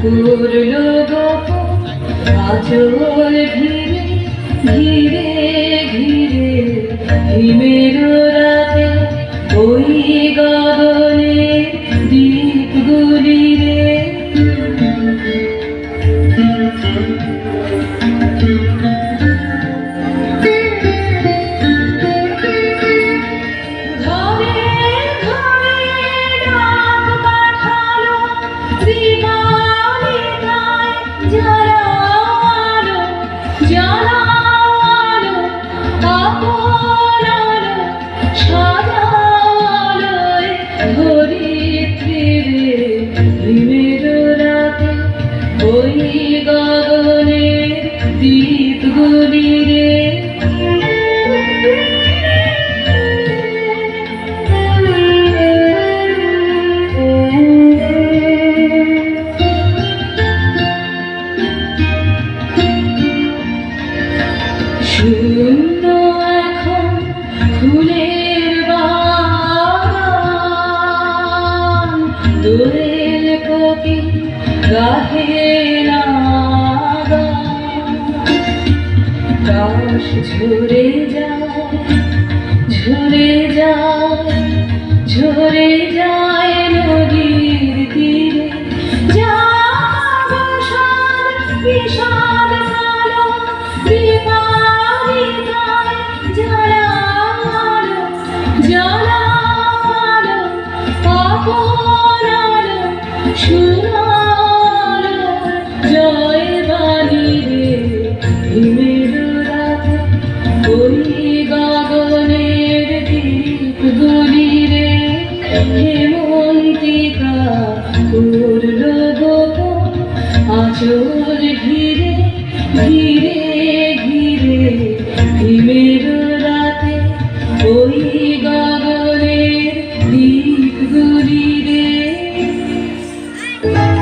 করলো গোপন আঁচল ঘিরে ঘিরে ঘিরে হিমের রাতে ওই গগনের দ্বীপগুলি রে। ওই গগনের দ্বীপগুলি রে। শূন্য এখন ফুলের বাগান, দোয়েল কোকিল গাহে না গান। কাশ ঝরে যায় ঝরে যায় ঝরে যায় নদীর তীরে, বিষাদ কালো বিমারিতায় জ্বালালো জ্বালালো আপন আলো শুনালো জয় বাণী রে। হিমের রাতে ওই গগনের দ্বীপগুলি রে। হেমন্তিকা করলো গোপন আঁচল ঘিরে ঘিরে